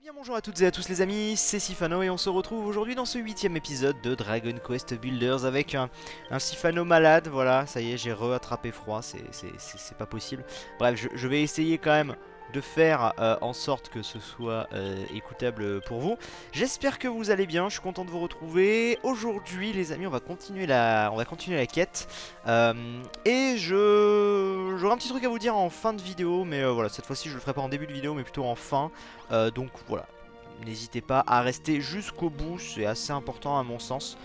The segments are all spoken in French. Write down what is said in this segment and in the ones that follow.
Bien bonjour à toutes et à tous les amis, c'est Sifano et on se retrouve aujourd'hui dans ce 8ème épisode de Dragon Quest Builders avec un Sifano malade. Voilà, ça y est, j'ai re-attrapé froid, c'est pas possible. Bref, je vais essayer quand même de faire en sorte que ce soit écoutable pour vous. J'espère que vous allez bien, je suis content de vous retrouver. Aujourd'hui les amis, on va continuer la quête. Et j'aurai un petit truc à vous dire en fin de vidéo, mais voilà, cette fois-ci je le ferai pas en début de vidéo, mais plutôt en fin. Donc voilà, n'hésitez pas à rester jusqu'au bout, c'est assez important à mon sens.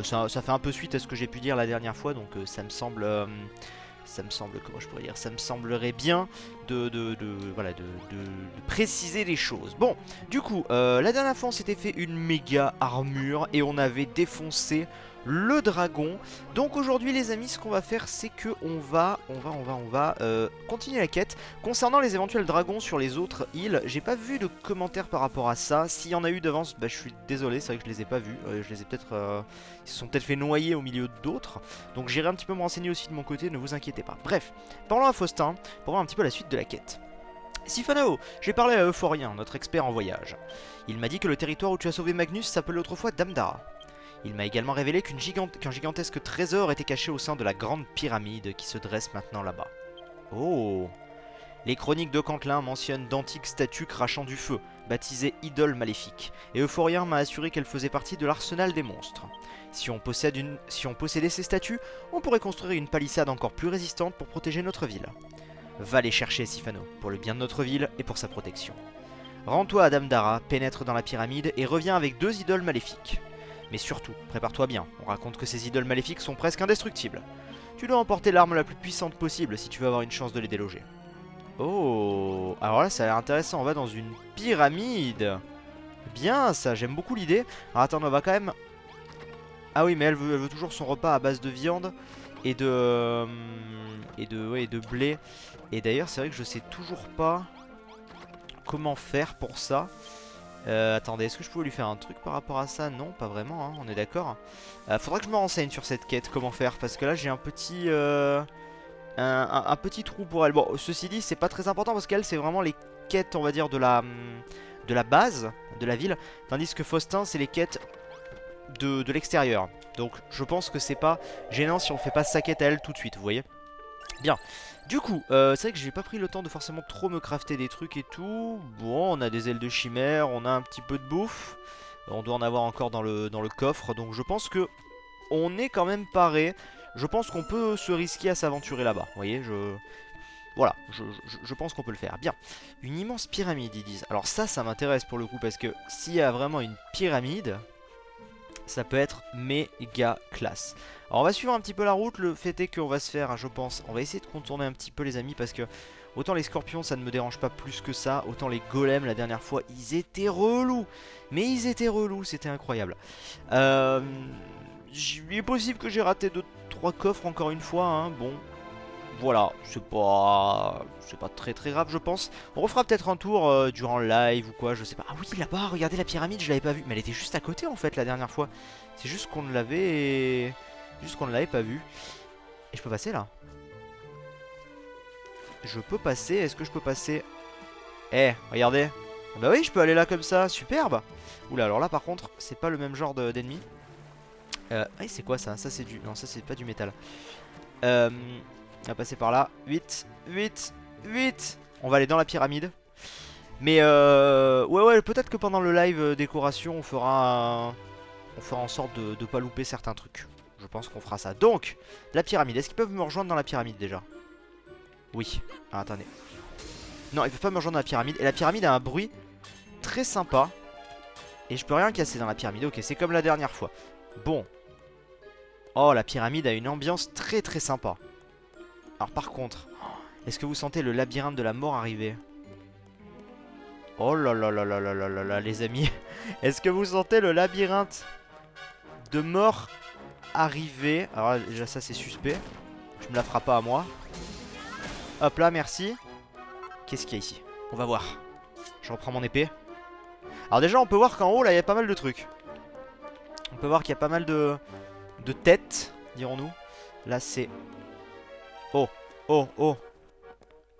Ça fait un peu suite à ce que j'ai pu dire la dernière fois, donc ça me semble, comment je pourrais dire, ça me semblerait bien voilà, de préciser les choses. Bon, du coup, la dernière fois on s'était fait une méga armure et on avait défoncé le dragon. Donc aujourd'hui les amis, ce qu'on va faire, c'est que on va continuer la quête. Concernant les éventuels dragons sur les autres îles, j'ai pas vu de commentaires par rapport à ça. S'il y en a eu d'avance, bah, je suis désolé, c'est vrai que je les ai pas vus. Je les ai peut-être, ils se sont peut-être fait noyer au milieu d'autres. Donc j'irai un petit peu me renseigner aussi de mon côté, ne vous inquiétez pas. Bref, parlons à Faustin pour voir un petit peu la suite de la quête. Sifano, j'ai parlé à Euphorien, notre expert en voyage. Il m'a dit que le territoire où tu as sauvé Magnus s'appelait autrefois Damdara. Il m'a également révélé qu'un gigantesque trésor était caché au sein de la grande pyramide qui se dresse maintenant là-bas. Oh! Les chroniques de Cantelin mentionnent d'antiques statues crachant du feu, baptisées idoles maléfiques, et Euphorien m'a assuré qu'elles faisaient partie de l'arsenal des monstres. Si on possédait ces statues, on pourrait construire une palissade encore plus résistante pour protéger notre ville. Va les chercher, Sifano, pour le bien de notre ville et pour sa protection. Rends-toi à Damdara, pénètre dans la pyramide et reviens avec 2 idoles maléfiques. Mais surtout, prépare-toi bien, on raconte que ces idoles maléfiques sont presque indestructibles. Tu dois emporter l'arme la plus puissante possible si tu veux avoir une chance de les déloger. Oh, alors là ça a l'air intéressant, on va dans une pyramide. Bien ça, j'aime beaucoup l'idée. Alors attends, on va quand même... Ah oui, mais elle veut toujours son repas à base de viande et ouais, et de blé. Et d'ailleurs c'est vrai que je sais toujours pas comment faire pour ça. Attendez, est-ce que je pouvais lui faire un truc par rapport à ça? Non, pas vraiment, hein, on est d'accord. Faudra que je me renseigne sur cette quête, comment faire, parce que là j'ai un petit... un petit trou pour elle. Bon, ceci dit, c'est pas très important parce qu'elle, c'est vraiment les quêtes, on va dire, de la base de la ville. Tandis que Faustin, c'est les quêtes de l'extérieur. Donc, je pense que c'est pas gênant si on fait pas sa quête à elle tout de suite, vous voyez. Bien. Du coup, c'est vrai que j'ai pas pris le temps de forcément trop me crafter des trucs et tout. Bon, on a des ailes de chimère, on a un petit peu de bouffe. On doit en avoir encore dans le coffre. Donc, je pense que on est quand même paré. Je pense qu'on peut se risquer à s'aventurer là-bas. Vous voyez, voilà, je pense qu'on peut le faire. Bien, une immense pyramide, ils disent. Alors ça m'intéresse pour le coup, parce que s'il y a vraiment une pyramide, ça peut être méga classe. Alors on va suivre un petit peu la route. Le fait est qu'on va se faire, je pense, on va essayer de contourner un petit peu les amis, parce que autant les scorpions ça ne me dérange pas plus que ça, autant les golems la dernière fois ils étaient relous. Mais ils étaient relous, c'était incroyable. Il est possible que j'ai raté 2-3 coffres encore une fois, hein. Bon, voilà, c'est pas très très grave je pense. On refera peut-être un tour durant le live ou quoi, je sais pas. Ah oui, là-bas, regardez la pyramide, je l'avais pas vue. Mais elle était juste à côté en fait la dernière fois. C'est juste qu'on ne l'avait... Juste qu'on ne l'avait pas vue. Et je peux passer là? Je peux passer, est-ce que je peux passer? Eh, regardez. Bah oui, je peux aller là comme ça, superbe. Oula, alors là par contre, c'est pas le même genre d'ennemi. Ah, c'est quoi ça? Ça c'est du... Non, ça c'est pas du métal. On va passer par là. 8, 8, 8. On va aller dans la pyramide. Mais ouais, peut-être que pendant le live décoration, on fera en sorte de pas louper certains trucs. Je pense qu'on fera ça. Donc, la pyramide. Est-ce qu'ils peuvent me rejoindre dans la pyramide déjà? Oui. Ah, attendez. Non, ils peuvent pas me rejoindre dans la pyramide. Et la pyramide a un bruit très sympa. Et je peux rien casser dans la pyramide. Ok, c'est comme la dernière fois. Bon. Oh, la pyramide a une ambiance très très sympa. Alors par contre, est-ce que vous sentez le labyrinthe de la mort arriver? Oh là là là là là là là là, les amis. Est-ce que vous sentez le labyrinthe de mort arriver? Alors là, déjà ça c'est suspect. Je me la ferai pas à moi. Hop là, merci. Qu'est-ce qu'il y a ici? On va voir. Je reprends mon épée. Alors déjà on peut voir qu'en haut là il y a pas mal de trucs. On peut voir qu'il y a pas mal de têtes, dirons-nous. Là c'est... Oh, oh, oh.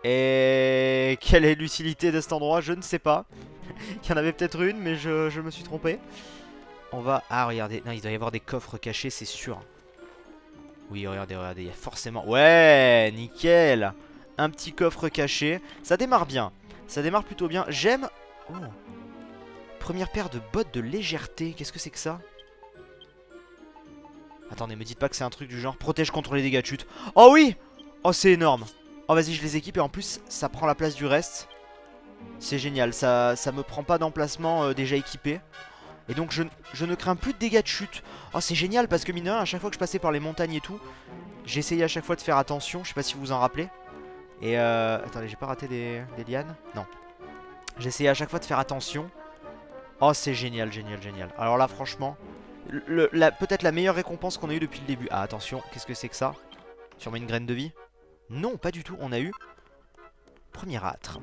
Et quelle est l'utilité de cet endroit? Je ne sais pas. Il y en avait peut-être une, mais je me suis trompé. On va... Ah, regardez. Non, il doit y avoir des coffres cachés, c'est sûr. Oui, regardez, regardez. Il y a forcément... Ouais, nickel. Un petit coffre caché. Ça démarre bien. Ça démarre plutôt bien. J'aime... Oh. Première paire de bottes de légèreté. Qu'est-ce que c'est que ça? Attendez, me dites pas que c'est un truc du genre protège contre les dégâts de chute. Oh oui! Oh, c'est énorme. Oh, vas-y, je les équipe et en plus, ça prend la place du reste. C'est génial. Ça me prend pas d'emplacement déjà équipé. Et donc, je ne crains plus de dégâts de chute. Oh, c'est génial parce que mine de rien, à chaque fois que je passais par les montagnes et tout, j'essayais à chaque fois de faire attention. Je sais pas si vous vous en rappelez. Et attendez, j'ai pas raté des lianes? Non. J'essayais à chaque fois de faire attention. Oh, c'est génial, génial, génial. Alors là, franchement, peut-être la meilleure récompense qu'on a eu depuis le début. Ah, attention, qu'est-ce que c'est que ça? Sûrement une graine de vie? Non, pas du tout. On a eu premier âtre.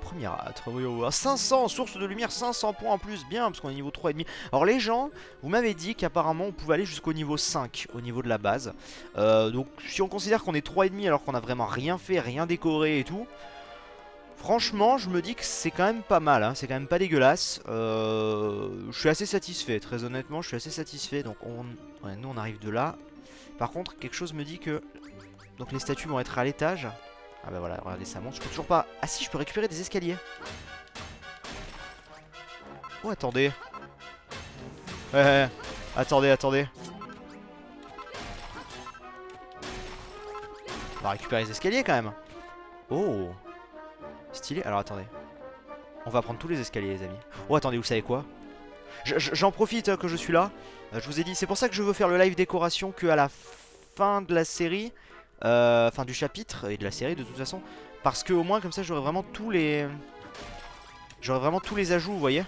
Premier âtre, oui, oui, oui. 500, source de lumière, 500 points en plus, bien, parce qu'on est niveau 3,5. Alors les gens, vous m'avez dit qu'apparemment on pouvait aller jusqu'au niveau 5, au niveau de la base. Donc si on considère qu'on est 3,5 alors qu'on a vraiment rien fait, rien décoré et tout, franchement, je me dis que c'est quand même pas mal, hein. C'est quand même pas dégueulasse. Je suis assez satisfait, très honnêtement, je suis assez satisfait. Donc ouais, nous on arrive de là. Par contre, quelque chose me dit que donc les statues vont être à l'étage. Ah bah voilà, regardez, ça monte. Je peux toujours pas... Ah si, je peux récupérer des escaliers. Oh, attendez. Ouais, attendez, attendez. On va récupérer les escaliers quand même. Oh, stylé. Alors attendez. On va prendre tous les escaliers, les amis. Oh, attendez, vous savez quoi? J'en profite que je suis là. Je vous ai dit, c'est pour ça que je veux faire le live décoration que à la fin de la série. Enfin du chapitre et de la série de toute façon. Parce que au moins comme ça j'aurai vraiment tous les... J'aurai vraiment tous les ajouts, vous voyez.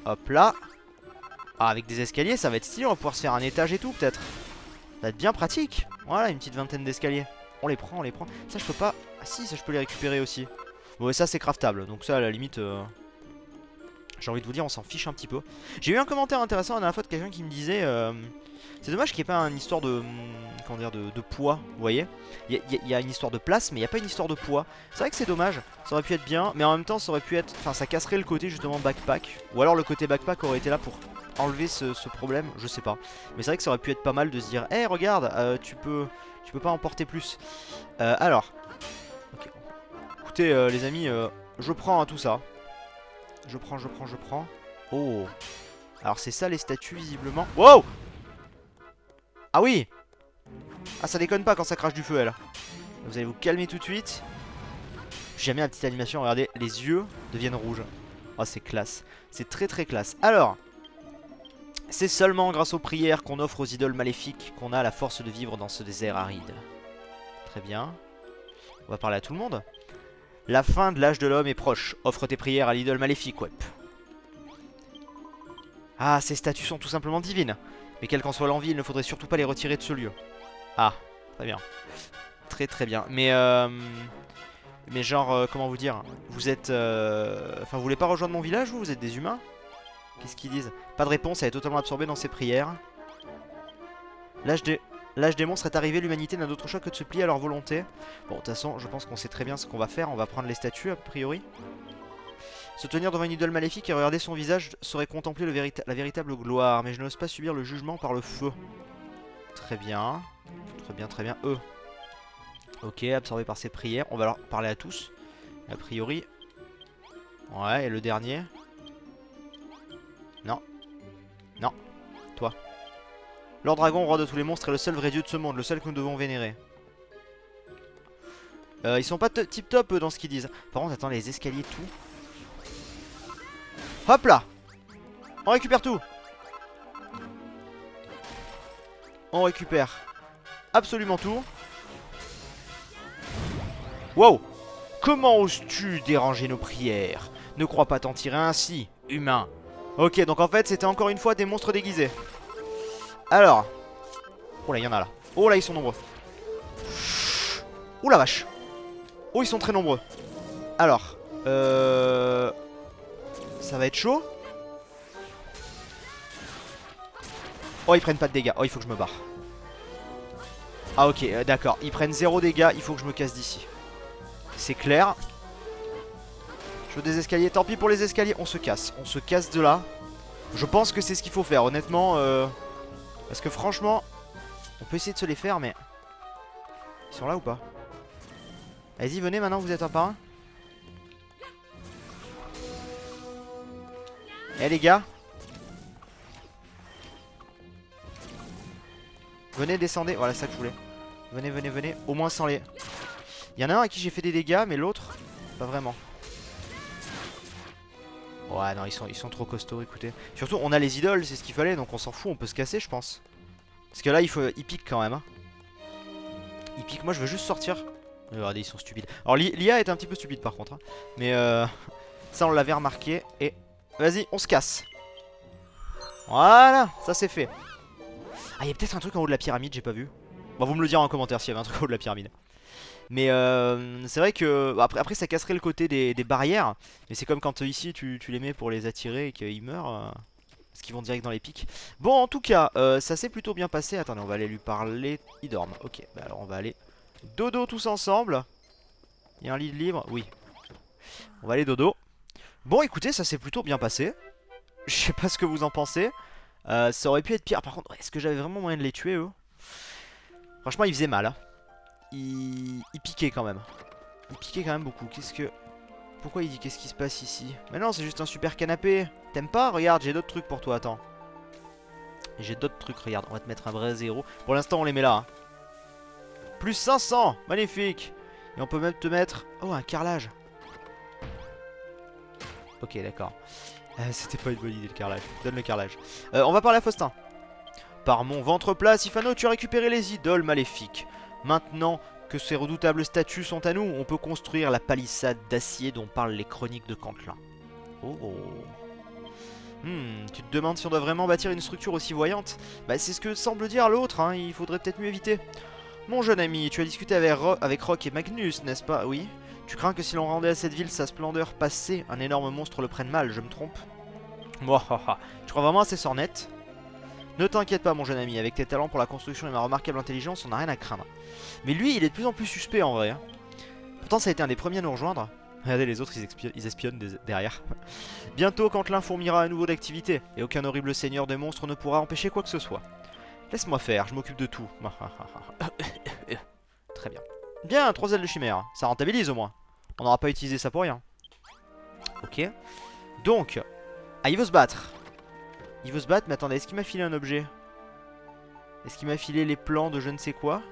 Hop là. Ah, avec des escaliers ça va être stylé, on va pouvoir se faire un étage et tout peut-être. Ça va être bien pratique. Voilà, une petite vingtaine d'escaliers. On les prend, on les prend. Ça je peux pas... Ah si, ça je peux les récupérer aussi. Bon et ça c'est craftable, donc ça à la limite... J'ai envie de vous dire, on s'en fiche un petit peu. J'ai eu un commentaire intéressant la dernière fois de quelqu'un qui me disait c'est dommage qu'il n'y ait pas une histoire de... Comment dire, de poids, vous voyez. Il y a une histoire de place, mais il n'y a pas une histoire de poids. C'est vrai que c'est dommage, ça aurait pu être bien, mais en même temps ça aurait pu être... Enfin, ça casserait le côté justement backpack. Ou alors le côté backpack aurait été là pour enlever ce problème, je sais pas. Mais c'est vrai que ça aurait pu être pas mal de se dire, hé, regarde, tu peux pas en porter plus. Alors... Okay. Écoutez les amis, je prends tout ça. Je prends. Oh. Alors c'est ça les statues visiblement. Wow. Ah oui. Ah ça déconne pas quand ça crache du feu elle. Vous allez vous calmer tout de suite. J'aime bien la petite animation, regardez, les yeux deviennent rouges. Oh c'est classe. C'est très très classe. Alors, c'est seulement grâce aux prières qu'on offre aux idoles maléfiques qu'on a la force de vivre dans ce désert aride. Très bien. On va parler à tout le monde. La fin de l'âge de l'homme est proche. Offre tes prières à l'idole maléfique, ouais. Ah, ces statues sont tout simplement divines. Mais quelle qu'en soit l'envie, il ne faudrait surtout pas les retirer de ce lieu. Ah, très bien. Très très bien. Mais genre, comment vous dire? Vous êtes... Enfin, vous voulez pas rejoindre mon village, vous êtes des humains? Qu'est-ce qu'ils disent? Pas de réponse, elle est totalement absorbée dans ses prières. L'âge des monstres est arrivé, l'humanité n'a d'autre choix que de se plier à leur volonté. Bon, de toute façon, je pense qu'on sait très bien ce qu'on va faire. On va prendre les statues, a priori. Se tenir devant une idole maléfique et regarder son visage serait contempler la véritable gloire. Mais je n'ose pas subir le jugement par le feu. Très bien. Très bien, très bien. Ok, absorbé par ses prières. On va leur parler à tous. A priori. Ouais, et le dernier. Non. Non. Toi. Lord Dragon, roi de tous les monstres, est le seul vrai dieu de ce monde, le seul que nous devons vénérer. Ils sont pas tip top dans ce qu'ils disent. Par contre, attends, les escaliers, tout. Hop là. On récupère tout. On récupère absolument tout. Wow. Comment oses-tu déranger nos prières? Ne crois pas t'en tirer ainsi, humain. Ok, donc en fait, c'était encore une fois des monstres déguisés. Alors. Oh là, il y en a là. Oh là, ils sont nombreux. Oh la vache. Oh, ils sont très nombreux. Alors. Ça va être chaud. Oh, ils prennent pas de dégâts. Oh, il faut que je me barre. Ah ok, d'accord. Ils prennent 0 dégâts. Il faut que je me casse d'ici. C'est clair. Je veux des escaliers. Tant pis pour les escaliers. On se casse. On se casse de là. Je pense que c'est ce qu'il faut faire, honnêtement. Parce que franchement, on peut essayer de se les faire, mais... Ils sont là ou pas? Allez-y, venez maintenant, vous êtes un par un. Eh les gars. Venez, descendez. Voilà, c'est ça que je voulais. Venez, venez, venez. Au moins sans les... Il y en a un à qui j'ai fait des dégâts, mais l'autre, pas vraiment. Ouais, non, ils sont trop costauds, écoutez. Surtout, on a les idoles, c'est ce qu'il fallait, donc on s'en fout, on peut se casser, je pense. Parce que là, il pique quand même. Hein. Il pique, moi je veux juste sortir. Regardez, ils sont stupides. Alors, l'IA est un petit peu stupide par contre. Hein. Mais ça, on l'avait remarqué. Et vas-y, on se casse. Voilà, ça c'est fait. Ah, il y a peut-être un truc en haut de la pyramide, j'ai pas vu. Bon, vous me le direz en commentaire s'il y avait un truc en haut de la pyramide. Mais c'est vrai que après ça casserait le côté des barrières. Mais c'est comme quand ici tu les mets pour les attirer et qu'ils meurent. Parce qu'ils vont direct dans les pics. Bon, en tout cas, ça s'est plutôt bien passé. Attendez, on va aller lui parler. Il dorme. Ok, bah alors on va aller dodo tous ensemble. Il y a un lit libre. Oui. On va aller dodo. Bon, écoutez, ça s'est plutôt bien passé. Je sais pas ce que vous en pensez. Ça aurait pu être pire. Par contre, est-ce que j'avais vraiment moyen de les tuer, eux? Franchement, ils faisaient mal. Hein. Il piquait quand même. Il piquait quand même beaucoup. Qu'est-ce que... Pourquoi il dit qu'est-ce qui se passe ici? Mais non, c'est juste un super canapé. T'aimes pas? Regarde, j'ai d'autres trucs pour toi, attends. J'ai d'autres trucs, regarde. On va te mettre un vrai 0. Pour l'instant, on les met là. Hein. Plus 500, magnifique. Et on peut même te mettre... Oh, un carrelage. Ok, d'accord. C'était pas une bonne idée, le carrelage. Donne le carrelage. On va parler à Faustin. Par mon ventre plat, Sifano, tu as récupéré les idoles maléfiques. Maintenant que ces redoutables statues sont à nous, on peut construire la palissade d'acier dont parlent les chroniques de Cantelin. Oh. Tu te demandes si on doit vraiment bâtir une structure aussi voyante? Bah c'est ce que semble dire l'autre, hein, il faudrait peut-être mieux éviter. Mon jeune ami, tu as discuté avec Rock et Magnus, n'est-ce pas? Oui. Tu crains que si l'on rendait à cette ville sa splendeur passée, un énorme monstre le prenne mal, je me trompe? Mouahaha, tu crois vraiment à ces sornettes? Ne t'inquiète pas mon jeune ami, avec tes talents pour la construction et ma remarquable intelligence, on n'a rien à craindre. Mais lui, il est de plus en plus suspect en vrai. Hein. Pourtant, ça a été un des premiers à nous rejoindre. Regardez, les autres, ils espionnent derrière. Bientôt, Cantelin fourmillera à nouveau d'activité, et aucun horrible seigneur de monstres ne pourra empêcher quoi que ce soit. Laisse-moi faire, je m'occupe de tout. Très bien. Bien, 3 ailes de chimère, ça rentabilise au moins. On n'aura pas utilisé ça pour rien. Ok. Donc, il veut se battre. Il veut se battre, mais attendez, est-ce qu'il m'a filé un objet? Est-ce qu'il m'a filé les plans de je ne sais quoi?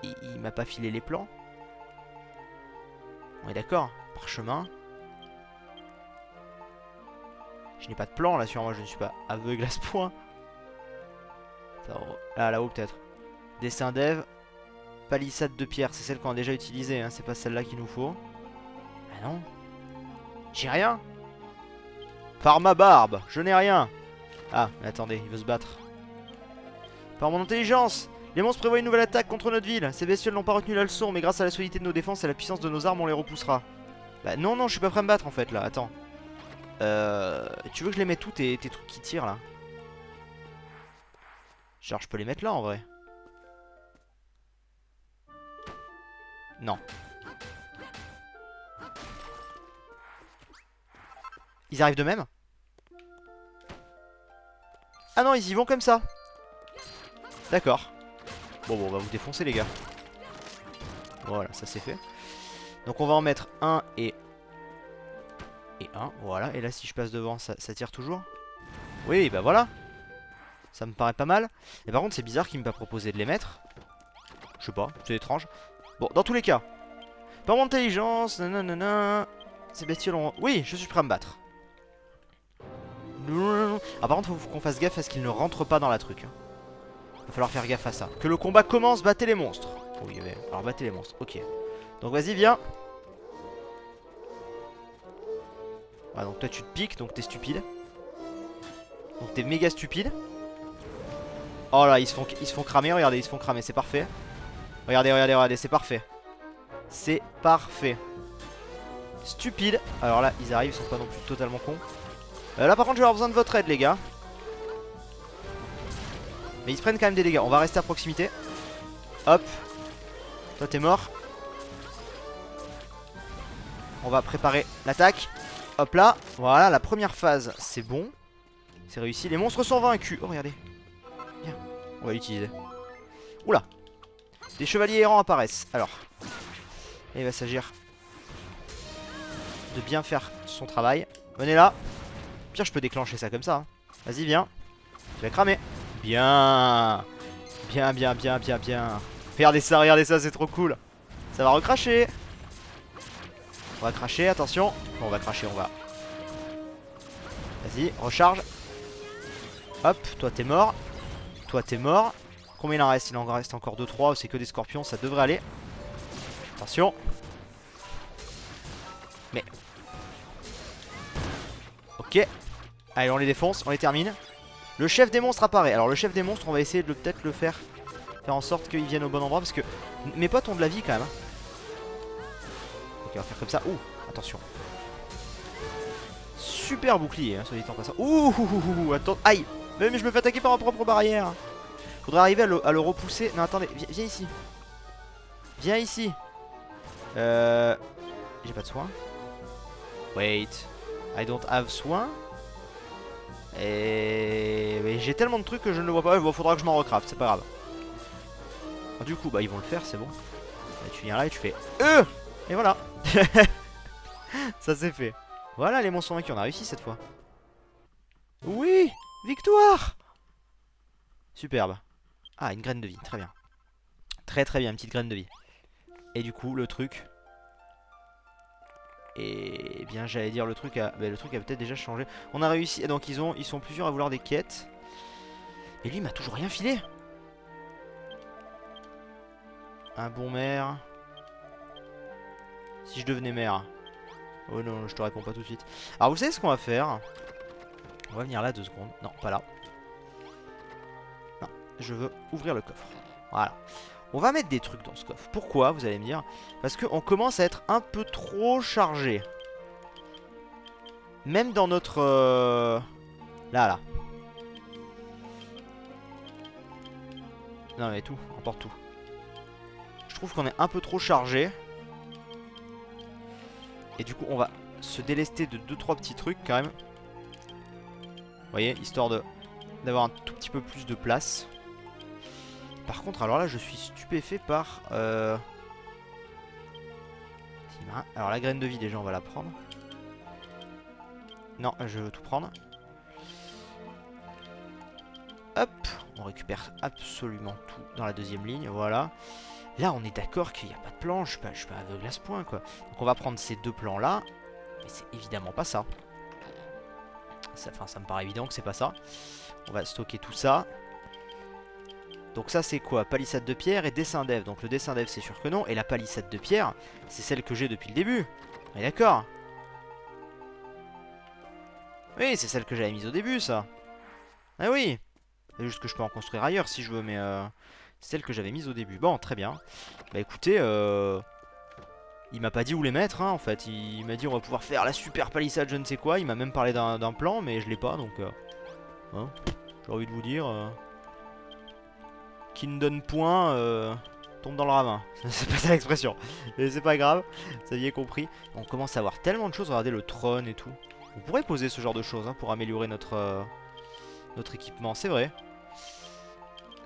Il m'a pas filé les plans? On est d'accord, parchemin. Je n'ai pas de plan là sur moi, je ne suis pas aveugle à ce point. Ah, là-haut peut-être. Dessin dev. Palissade de pierre, c'est celle qu'on a déjà utilisée, hein. C'est pas celle-là qu'il nous faut. Ah non. J'ai rien. Par ma barbe, je n'ai rien. Ah, mais attendez, il veut se battre. Par mon intelligence, les monstres prévoient une nouvelle attaque contre notre ville. Ces bestioles n'ont pas retenu la leçon, mais grâce à la solidité de nos défenses et à la puissance de nos armes, on les repoussera. Bah non, non, je suis pas prêt à me battre en fait là, attends. Tu veux que je les mette tous tes trucs qui tirent là? Genre je peux les mettre là en vrai. Non. Ils arrivent de même? Ah non, ils y vont comme ça. D'accord. Bon, on va vous défoncer les gars. Voilà, ça c'est fait. Donc on va en mettre un et un, voilà. Et là si je passe devant, ça tire toujours. Oui, bah voilà. Ça me paraît pas mal. Et par contre c'est bizarre qu'il m'ait pas proposé de les mettre. Je sais pas, c'est étrange. Bon, dans tous les cas. Par mon intelligence, nanana. Ces bestioles ont... Oui, je suis prêt à me battre. Ah par contre faut qu'on fasse gaffe à ce qu'ils ne rentrent pas dans la truc. Va falloir faire gaffe à ça. Que le combat commence, battez les monstres. Oui, alors battez les monstres, ok. Donc vas-y, viens. Ah, donc toi tu te piques, donc t'es stupide. Donc t'es méga stupide. Oh là, ils se font cramer, regardez, ils se font cramer, c'est parfait. Regardez, regardez, regardez, c'est parfait. C'est parfait. Stupide. Alors là, ils arrivent, ils sont pas non plus totalement cons. Là par contre, je vais avoir besoin de votre aide, les gars. Mais ils se prennent quand même des dégâts. On va rester à proximité. Hop. Toi, t'es mort. On va préparer l'attaque. Hop là. Voilà, la première phase, c'est bon. C'est réussi. Les monstres sont vaincus. Oh, regardez. Bien. On va l'utiliser. Oula. Des chevaliers errants apparaissent. Alors. Il va s'agir de bien faire son travail. Venez là. Pire, je peux déclencher ça comme ça. Hein. Vas-y, viens. Tu vas cramer. Bien. Bien, bien, bien, bien, bien. Regardez ça, c'est trop cool. Ça va recracher. On va cracher, attention. Bon, on va cracher, on va. Vas-y, recharge. Hop, toi t'es mort. Toi t'es mort. Combien il en reste? Il en reste encore 2-3. C'est que des scorpions, ça devrait aller. Attention. Mais. Ok. Allez, on les défonce, on les termine. Le chef des monstres apparaît. Alors le chef des monstres, on va essayer de peut-être le faire en sorte qu'il vienne au bon endroit. Parce que mes potes ont de la vie quand même. Ok, on va faire comme ça. Ouh, attention. Super bouclier, hein, soit dit en passant. Ouh, attends. Aïe. Mais je me fais attaquer par ma propre barrière. Faudrait arriver à le repousser. Non, attendez, viens ici. Viens ici. J'ai pas de soin. Wait. I don't have soin. Et mais j'ai tellement de trucs que je ne le vois pas. Bon, faudra que je m'en recraft, c'est pas grave. Du coup, bah ils vont le faire, c'est bon. Là, tu viens là et tu fais et voilà. Ça c'est fait. Voilà, les monstres sont vaincus, on a réussi cette fois. Oui, victoire. Superbe. Ah, une graine de vie, très bien. Très très bien, une petite graine de vie. Et du coup, le truc. Et bien, j'allais dire le truc a peut-être déjà changé. On a réussi, donc ils sont plusieurs à vouloir des quêtes. Et lui, il m'a toujours rien filé. Un bon maire. Si je devenais maire. Oh non, je te réponds pas tout de suite. Alors, vous savez ce qu'on va faire? On va venir là 2 secondes. Non, pas là. Non, je veux ouvrir le coffre. Voilà. On va mettre des trucs dans ce coffre. Pourquoi, vous allez me dire? Parce qu'on commence à être un peu trop chargé. Même dans notre... Là. Non mais tout, emporte tout. Je trouve qu'on est un peu trop chargé. Et du coup, on va se délester de 2-3 petits trucs quand même. Vous voyez, histoire d'avoir un tout petit peu plus de place. Par contre, alors là, je suis stupéfait par... Alors la graine de vie, déjà, on va la prendre. Non, je veux tout prendre. Hop, on récupère absolument tout dans la deuxième ligne, voilà. Là, on est d'accord qu'il n'y a pas de plan, je suis pas aveugle à ce point, quoi. Donc on va prendre ces 2 plans-là, mais c'est évidemment pas ça. Enfin, ça me paraît évident que c'est pas ça. On va stocker tout ça. Donc ça c'est quoi? Palissade de pierre et dessin d'Ève. Donc le dessin d'Ève c'est sûr que non. Et la palissade de pierre, c'est celle que j'ai depuis le début. On est d'accord? Oui, c'est celle que j'avais mise au début, ça. Ah oui. C'est juste que je peux en construire ailleurs si je veux, mais c'est celle que j'avais mise au début. Bon, très bien. Bah écoutez, il m'a pas dit où les mettre, hein, en fait. Il m'a dit on va pouvoir faire la super palissade je ne sais quoi. Il m'a même parlé d'un plan, mais je l'ai pas, donc... hein, j'ai envie de vous dire... qui ne donne point tombe dans le ravin. C'est pas ça l'expression. Mais c'est pas grave, vous aviez compris. On commence à avoir tellement de choses. Regardez le trône et tout. On pourrait poser ce genre de choses hein, pour améliorer notre équipement. C'est vrai.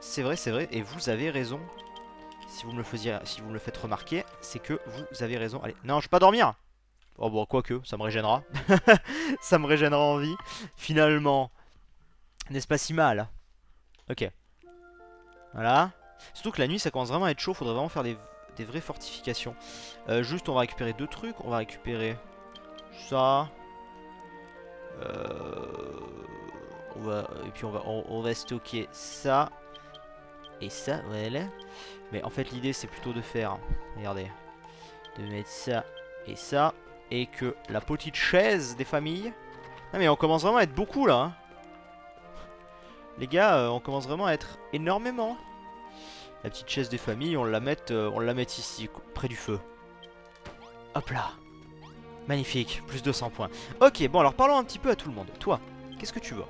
C'est vrai, c'est vrai. Et vous avez raison. Si vous me le faites remarquer, c'est que vous avez raison. Allez, non, je vais pas dormir. Oh bon, quoique, ça me régénera. Ça me régénera en vie. Finalement, n'est-ce pas si mal? Ok. Voilà. Surtout que la nuit ça commence vraiment à être chaud. Faudrait vraiment faire des vraies fortifications. Juste on va récupérer 2 trucs. On va récupérer ça. Et puis on va stocker ça. Et ça, voilà. Mais en fait l'idée c'est plutôt de faire, regardez, de mettre ça et ça. Et que la petite chaise des familles. Ah mais on commence vraiment à être beaucoup là hein. Les gars, on commence vraiment à être énormément. La petite chaise des familles, on la met ici, près du feu. Hop là. Magnifique, plus 200 points. Ok, bon alors parlons un petit peu à tout le monde. Toi, qu'est-ce que tu veux?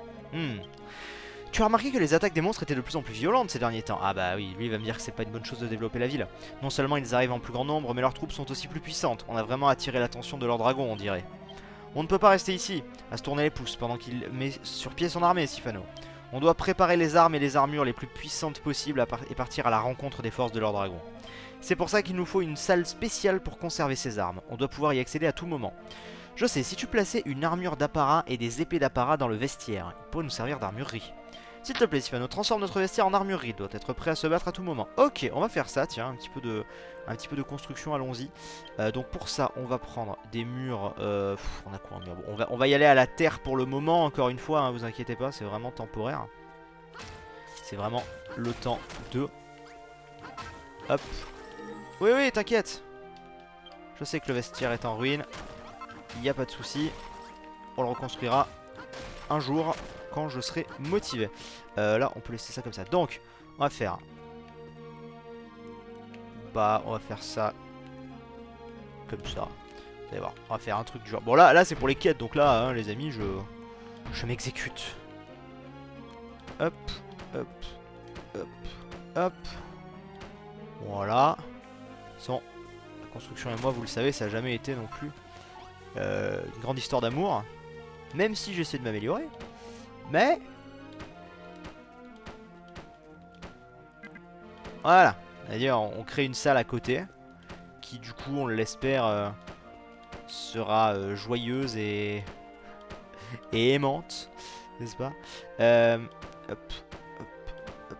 Tu as remarqué que les attaques des monstres étaient de plus en plus violentes ces derniers temps. Ah bah oui, lui il va me dire que c'est pas une bonne chose de développer la ville. Non seulement ils arrivent en plus grand nombre, mais leurs troupes sont aussi plus puissantes. On a vraiment attiré l'attention de leur dragon, on dirait. On ne peut pas rester ici, à se tourner les pouces, pendant qu'il met sur pied son armée, Sifano. On doit préparer les armes et les armures les plus puissantes possibles et partir à la rencontre des forces de leur dragon. C'est pour ça qu'il nous faut une salle spéciale pour conserver ces armes. On doit pouvoir y accéder à tout moment. Je sais, si tu plaçais une armure d'apparat et des épées d'apparat dans le vestiaire, il pourrait nous servir d'armurerie. S'il te plaît, Sifano, transforme notre vestiaire en armurerie. Il doit être prêt à se battre à tout moment. Ok, on va faire ça, tiens, un petit peu de construction, allons-y. Donc pour ça, on va prendre des murs. On a quoi un mur? Bon, on va y aller à la terre pour le moment, encore une fois, hein, vous inquiétez pas, c'est vraiment temporaire. C'est vraiment le temps de... Hop. Oui, oui, t'inquiète. Je sais que le vestiaire est en ruine. Il n'y a pas de souci. On le reconstruira un jour quand je serai motivé. Là, on peut laisser ça comme ça. Donc, on va faire... Bah, on va faire ça comme ça. Vous allez voir, on va faire un truc du genre. Bon, là c'est pour les quêtes. Donc là, hein, les amis, je m'exécute. Hop, hop, hop, hop. Voilà. Sans la construction et moi, vous le savez, ça n'a jamais été non plus une grande histoire d'amour. Même si j'essaie de m'améliorer. Mais... Voilà. C'est-à-dire, on crée une salle à côté. Qui, du coup, on l'espère, sera joyeuse et aimante. N'est-ce pas? Hop, hop, hop.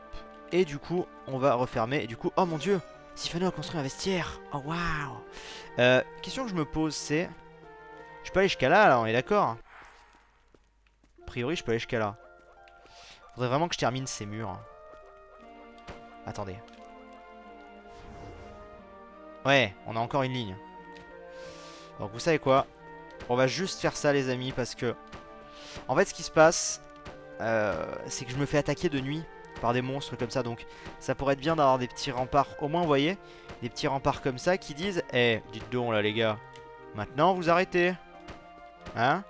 Et du coup, on va refermer. Et du coup, oh mon dieu! Sifano a construit un vestiaire. Oh waouh! Question que je me pose, c'est... Je peux aller jusqu'à là, on est d'accord? A priori, je peux aller jusqu'à là. Faudrait vraiment que je termine ces murs. Attendez. Ouais, on a encore une ligne. Donc vous savez quoi? On va juste faire ça les amis parce que... En fait ce qui se passe, c'est que je me fais attaquer de nuit par des monstres comme ça. Donc ça pourrait être bien d'avoir des petits remparts. Au moins vous voyez, des petits remparts comme ça qui disent: Eh, dites donc là les gars, maintenant vous arrêtez. Hein?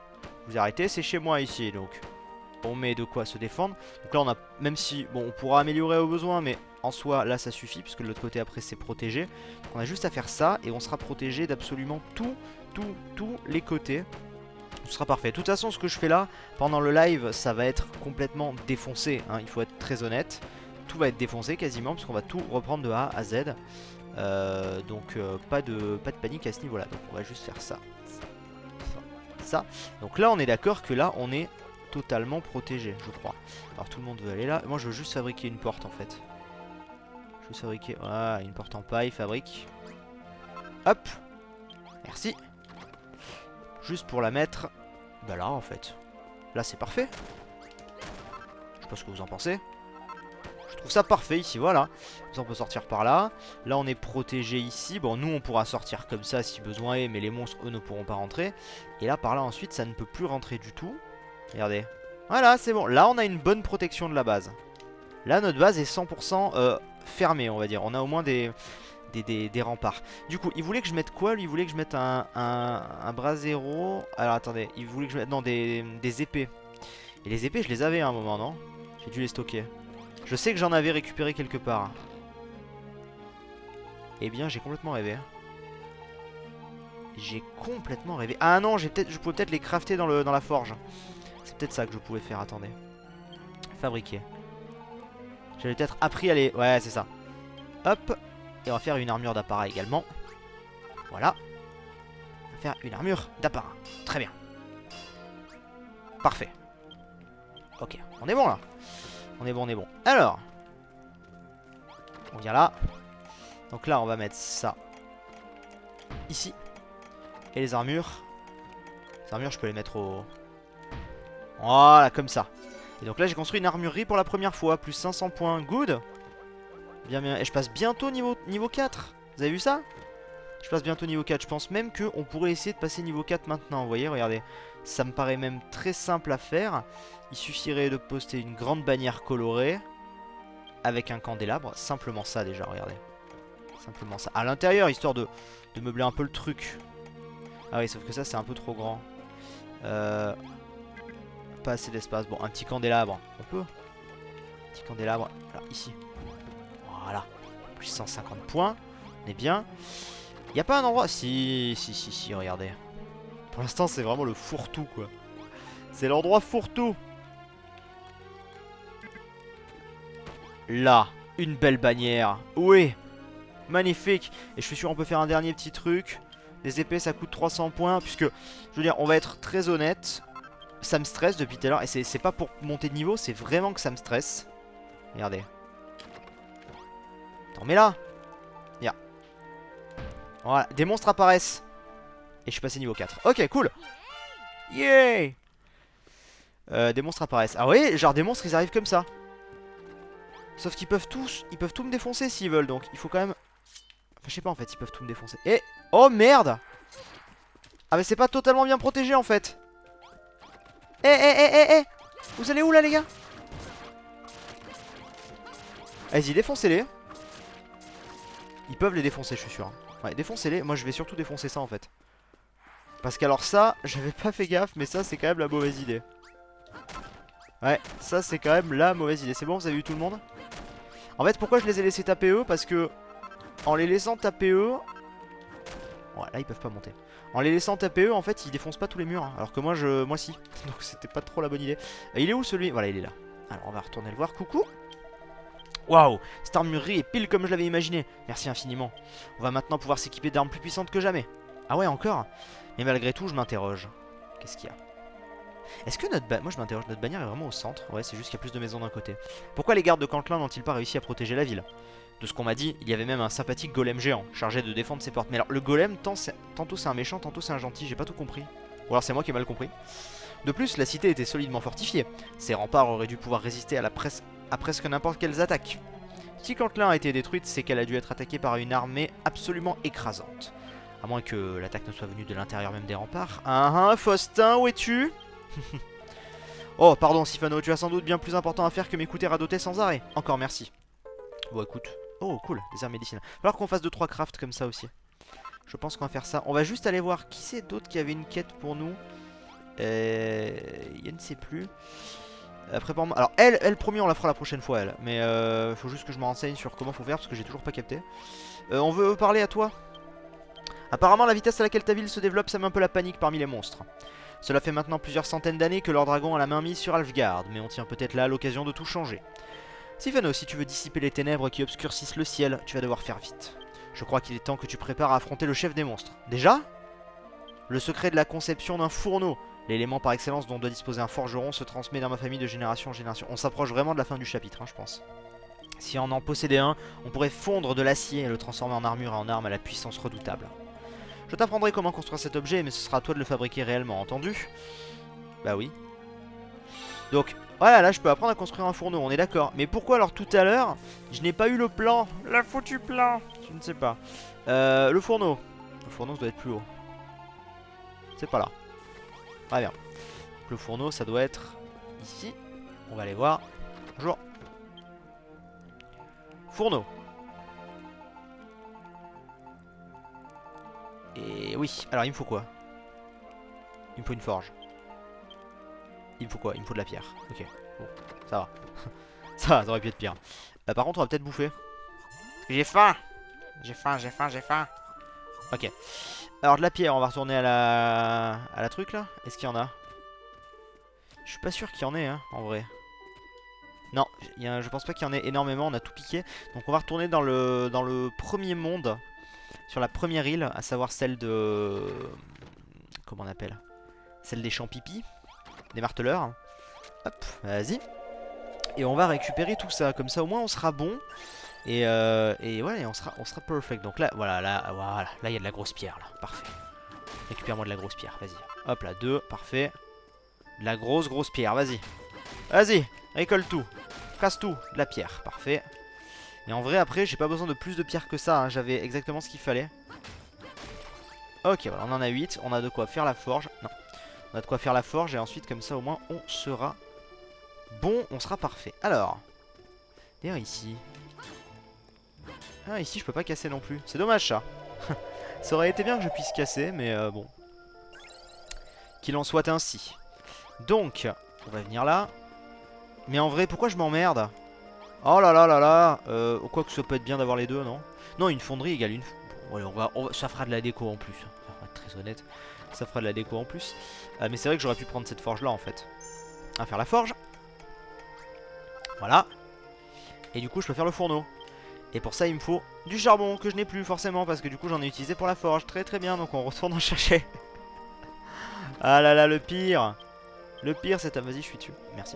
Vous arrêtez, c'est chez moi ici. Donc on met de quoi se défendre. Donc là on a, même si, bon on pourra améliorer au besoin, mais en soi là ça suffit puisque de l'autre côté après c'est protégé. Donc on a juste à faire ça et on sera protégé d'absolument tous les côtés. Ce sera parfait. De toute façon ce que je fais là pendant le live ça va être complètement défoncé, hein, il faut être très honnête. Tout va être défoncé quasiment parce qu'on va tout reprendre de A à Z. Donc pas de panique à ce niveau là. Donc on va juste faire ça. Ça. Donc là on est d'accord que là on est totalement protégé, je crois. Alors tout le monde veut aller là. Moi je veux juste fabriquer une porte en fait. Je veux fabriquer, voilà, une porte en paille, fabrique. Hop. Merci. Juste pour la mettre, bah là en fait. Là c'est parfait. Je sais pas ce que vous en pensez. Je trouve ça parfait ici, voilà. Ça on peut sortir par là. Là on est protégé ici. Bon nous on pourra sortir comme ça si besoin est, mais les monstres eux ne pourront pas rentrer. Et là par là ensuite ça ne peut plus rentrer du tout. Regardez. Voilà c'est bon. Là on a une bonne protection de la base. Là notre base est 100% fermée on va dire. On a au moins des remparts. Du coup il voulait que je mette quoi? Lui il voulait que je mette un brasero. Alors attendez, il voulait que je mette, non, des épées. Et les épées je les avais à un moment, non? J'ai dû les stocker. Je sais que j'en avais récupéré quelque part. Eh bien j'ai complètement rêvé. J'ai complètement rêvé. Ah non, je pouvais peut-être les crafter dans la forge. C'est peut-être ça que je pouvais faire, attendez. Fabriquer. J'avais peut-être appris à les... Ouais c'est ça. Hop. Et on va faire une armure d'apparat également. Voilà. On va faire une armure d'apparat. Très bien. Parfait. Ok, on est bon là. On est bon, on est bon. Alors. On vient là. Donc là, on va mettre ça. Ici. Et les armures. Les armures, je peux les mettre au... Voilà, comme ça. Et donc là, j'ai construit une armurerie pour la première fois. Plus 500 points. Good. Bien, bien. Et je passe bientôt niveau 4. Vous avez vu ça? Je passe bientôt niveau 4. Je pense même qu'on pourrait essayer de passer niveau 4 maintenant. Vous voyez, regardez. Ça me paraît même très simple à faire. Il suffirait de poster une grande bannière colorée. Avec un candélabre. Simplement ça déjà, regardez. Simplement ça. À l'intérieur, histoire de meubler un peu le truc. Ah oui, sauf que ça, c'est un peu trop grand. Pas assez d'espace. Bon, un petit candélabre. On peut. Petit candélabre. Alors ici. Voilà. Plus 150 points. On est bien. Y a pas un endroit... Si, regardez. Pour l'instant, c'est vraiment le fourre-tout, quoi. C'est l'endroit fourre-tout. Là, une belle bannière. Oui, magnifique. Et je suis sûr on peut faire un dernier petit truc. Les épées, ça coûte 300 points. Puisque, je veux dire, on va être très honnête. Ça me stresse depuis tout à l'heure. Et c'est pas pour monter de niveau, c'est vraiment que ça me stresse. Regardez. Attends, mais là. Regarde. Voilà, des monstres apparaissent. Et je suis passé niveau 4. Ok, cool. Yeah. Des monstres apparaissent. Ah oui, genre des monstres ils arrivent comme ça. Sauf qu'ils peuvent tous, ils peuvent tout me défoncer s'ils veulent. Donc il faut quand même... Enfin je sais pas en fait, ils peuvent tout me défoncer. Et... Oh merde. Ah mais c'est pas totalement bien protégé en fait. Eh. Vous allez où là les gars? Vas-y défoncez-les. Ils peuvent les défoncer je suis sûr. Ouais défoncez-les, moi je vais surtout défoncer ça en fait. Parce qu'alors ça, j'avais pas fait gaffe. Mais ça c'est quand même la mauvaise idée. Ouais, ça c'est quand même la mauvaise idée. C'est bon, vous avez eu tout le monde? En fait, pourquoi je les ai laissés taper eux? Parce que en les laissant taper eux... Ouais, là ils peuvent pas monter. En les laissant taper eux, en fait, ils défoncent pas tous les murs. Hein, alors que moi, moi si. Donc c'était pas trop la bonne idée. Il est où celui? Voilà, il est là. Alors on va retourner le voir. Coucou. Waouh, cette armurerie est pile comme je l'avais imaginé. Merci infiniment. On va maintenant pouvoir s'équiper d'armes plus puissantes que jamais. Ah ouais, encore? Mais malgré tout, je m'interroge. Qu'est-ce qu'il y a? Est-ce que notre moi je m'interroge, notre bannière est vraiment au centre? Ouais, c'est juste qu'il y a plus de maisons d'un côté. Pourquoi les gardes de Cantlin n'ont-ils pas réussi à protéger la ville? De ce qu'on m'a dit, il y avait même un sympathique golem géant, chargé de défendre ses portes. Mais alors, le golem, tantôt c'est un méchant, tantôt c'est un gentil, j'ai pas tout compris. Ou alors c'est moi qui ai mal compris. De plus, la cité était solidement fortifiée. Ses remparts auraient dû pouvoir résister à presque n'importe quelles attaques. Si Cantlin a été détruite, c'est qu'elle a dû être attaquée par une armée absolument écrasante. À moins que l'attaque ne soit venue de l'intérieur même des remparts. Faustin, où es-tu? Oh, pardon, Sifano, tu as sans doute bien plus important à faire que m'écouter radoter sans arrêt. Encore merci. Bon, écoute. Oh, cool, des armes médicinales. Il va falloir qu'on fasse 2-3 crafts comme ça aussi. Je pense qu'on va faire ça. On va juste aller voir qui c'est d'autre qui avait une quête pour nous. Je ne sais plus. Prépare-moi. Alors, elle, promis, on la fera la prochaine fois, elle. Mais faut juste que je me renseigne sur comment faut faire parce que j'ai toujours pas capté. On veut parler à toi. Apparemment, la vitesse à laquelle ta ville se développe sème un peu la panique parmi les monstres. Cela fait maintenant plusieurs centaines d'années que leur dragon a la main mise sur Alfgard, mais on tient peut-être là l'occasion de tout changer. Sifano, si tu veux dissiper les ténèbres qui obscurcissent le ciel, tu vas devoir faire vite. Je crois qu'il est temps que tu prépares à affronter le chef des monstres. Déjà? Le secret de la conception d'un fourneau, l'élément par excellence dont doit disposer un forgeron, se transmet dans ma famille de génération en génération. On s'approche vraiment de la fin du chapitre, hein, je pense. Si on en possédait un, on pourrait fondre de l'acier et le transformer en armure et en arme à la puissance redoutable. Je t'apprendrai comment construire cet objet, mais ce sera à toi de le fabriquer réellement, entendu? Bah oui. Donc, voilà, là je peux apprendre à construire un fourneau, on est d'accord. Mais pourquoi alors tout à l'heure, je n'ai pas eu le plan? Le foutu plan. Je ne sais pas. Le fourneau. Le fourneau, ça doit être plus haut. C'est pas là. Très bien. Donc, le fourneau, ça doit être ici. On va aller voir. Bonjour. Fourneau. Et oui, alors il me faut quoi? Il me faut une forge. Il me faut quoi? Il me faut de la pierre. Ok, bon, ça va. Ça aurait pu être pire. Par contre, on va peut-être bouffer. J'ai faim. J'ai faim. Ok. Alors de la pierre, on va retourner à la truc là. Est-ce qu'il y en a? Je suis pas sûr qu'il y en ait, hein, en vrai. Non, je pense pas qu'il y en ait énormément, on a tout piqué. Donc on va retourner dans le premier monde. Sur la première île, à savoir celle de... Comment on appelle? Celle des champs pipi. Des marteleurs. Hop, vas-y. Et on va récupérer tout ça. Comme ça au moins on sera bon. Et ouais, on sera perfect. Donc là, voilà, là il y a de la grosse pierre là. Parfait. Récupère-moi de la grosse pierre, vas-y. Hop là, 2, parfait. De la grosse pierre, vas-y. Vas-y, récolte tout. Casse tout, de la pierre, parfait. Et en vrai après j'ai pas besoin de plus de pierre que ça, hein. J'avais exactement ce qu'il fallait. Ok, voilà, on en a 8, on a de quoi faire la forge. Non, on a de quoi faire la forge et ensuite comme ça au moins on sera bon, on sera parfait. Alors, d'ailleurs ici... Ah ici je peux pas casser non plus, c'est dommage ça. Ça aurait été bien que je puisse casser mais bon. Qu'il en soit ainsi. Donc, on va venir là. Mais en vrai pourquoi je m'emmerde? Oh là là là là. Quoi que ça peut être bien d'avoir les deux, non? Non, une fonderie égale une... Bon, allez, ça fera de la déco en plus. On va être très honnête. Ça fera de la déco en plus. Mais c'est vrai que j'aurais pu prendre cette forge là en fait. On va faire la forge. Voilà. Et du coup je peux faire le fourneau. Et pour ça il me faut du charbon que je n'ai plus forcément. Parce que du coup j'en ai utilisé pour la forge. Très très bien, donc on retourne en chercher. Ah là là, le pire. Le pire c'est... Vas-y, je suis dessus, merci.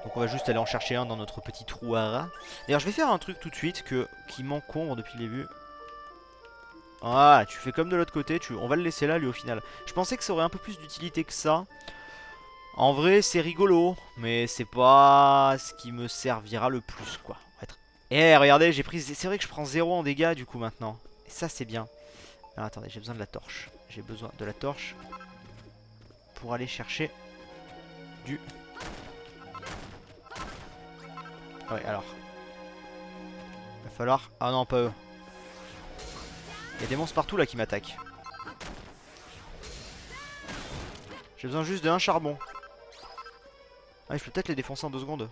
Donc on va juste aller en chercher un dans notre petit trou à rats. D'ailleurs je vais faire un truc tout de suite qui m'encombre depuis le début. Voilà, tu fais comme de l'autre côté, on va le laisser là lui au final. Je pensais que ça aurait un peu plus d'utilité que ça. En vrai c'est rigolo, mais c'est pas ce qui me servira le plus quoi. Eh regardez, j'ai pris... C'est vrai que je prends 0 en dégâts du coup maintenant. Et ça c'est bien. Alors attendez, j'ai besoin de la torche. J'ai besoin de la torche pour aller chercher du... Ouais alors. Il va falloir... Ah non pas eux. Il y a des monstres partout là qui m'attaquent. J'ai besoin juste d'un charbon. Ah, je peux peut-être les défoncer en 2 secondes.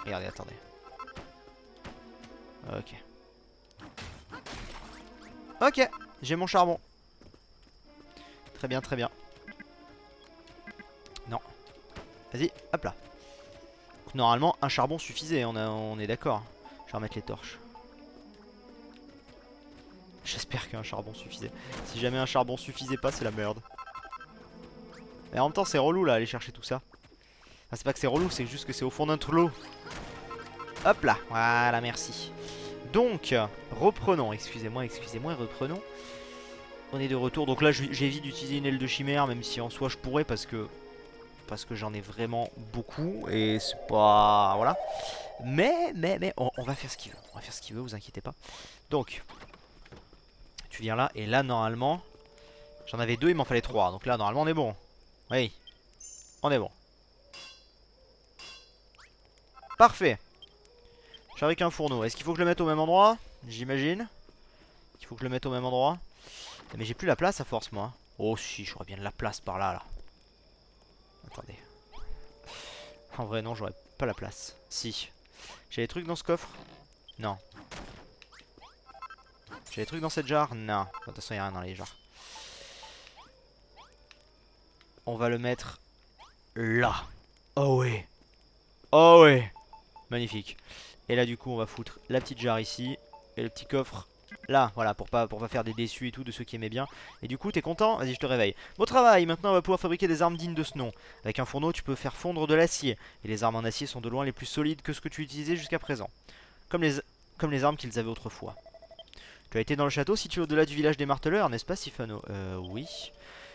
Regardez, attendez. Ok. Ok, j'ai mon charbon. Très bien, très bien. Non. Vas-y, hop là. Donc, normalement, un charbon suffisait, on est d'accord. Je vais remettre les torches. J'espère qu'un charbon suffisait. Si jamais un charbon suffisait pas, c'est la merde. Et en même temps, c'est relou là, aller chercher tout ça. Enfin, c'est pas que c'est relou, c'est juste que c'est au fond d'un trou. Hop là, voilà, merci. Donc, reprenons, excusez-moi, reprenons. On est de retour, donc là j'évite d'utiliser une aile de chimère, même si en soi je pourrais parce que j'en ai vraiment beaucoup et c'est pas... Voilà. Mais, on va faire ce qu'il veut, vous inquiétez pas. Donc, tu viens là, et là normalement, j'en avais 2, il m'en fallait 3, donc là normalement on est bon. Oui, on est bon. Parfait. Je fabrique un fourneau. Est-ce qu'il faut que je le mette au même endroit? J'imagine qu'il faut que je le mette au même endroit. Mais j'ai plus la place à force moi. Oh si, j'aurais bien de la place par là là. Attendez. En vrai non, j'aurais pas la place. Si. J'ai des trucs dans ce coffre? Non. J'ai des trucs dans cette jarre? Non. De toute façon, il n'y a rien dans les jarres. On va le mettre là. Oh ouais. Oh ouais. Magnifique. Et là du coup on va foutre la petite jarre ici. Et le petit coffre là, voilà, pour pas faire des déçus et tout de ceux qui aimaient bien. Et du coup t'es content? Vas-y, je te réveille. Bon travail, maintenant on va pouvoir fabriquer des armes dignes de ce nom. Avec un fourneau tu peux faire fondre de l'acier. Et les armes en acier sont de loin les plus solides que ce que tu utilisais jusqu'à présent. Comme les armes qu'ils avaient autrefois. Tu as été dans le château situé au-delà du village des marteleurs, n'est-ce pas Sifano? Oui.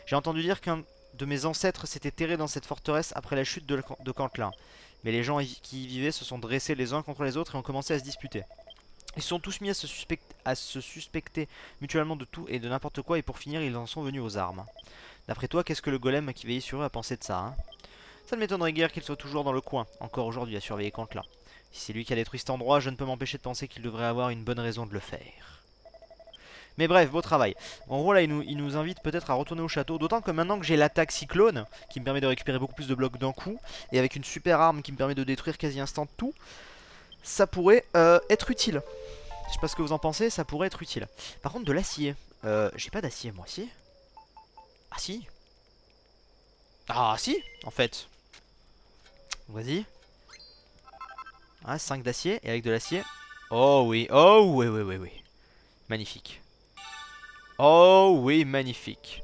J'ai entendu dire qu'un de mes ancêtres s'était terré dans cette forteresse après la chute de Cantelin. Mais les gens qui y vivaient se sont dressés les uns contre les autres et ont commencé à se disputer. Ils se sont tous mis à se suspecter mutuellement de tout et de n'importe quoi, et pour finir ils en sont venus aux armes. D'après toi, qu'est-ce que le golem qui veillait sur eux a pensé de ça, hein? Ça ne m'étonnerait guère qu'il soit toujours dans le coin, encore aujourd'hui à surveiller Cantelin. Si c'est lui qui a détruit cet endroit, je ne peux m'empêcher de penser qu'il devrait avoir une bonne raison de le faire. Mais bref, beau travail. En gros là il nous invite peut-être à retourner au château. D'autant que maintenant que j'ai l'attaque cyclone, qui me permet de récupérer beaucoup plus de blocs d'un coup, et avec une super arme qui me permet de détruire quasi instant tout, ça pourrait être utile. Je sais pas ce que vous en pensez, ça pourrait être utile. Par contre de l'acier, j'ai pas d'acier moi, si? Ah si. Ah si, en fait. Vas-y. Ah, 5 d'acier, et avec de l'acier. Oh oui, oui. Magnifique. Oh oui, magnifique.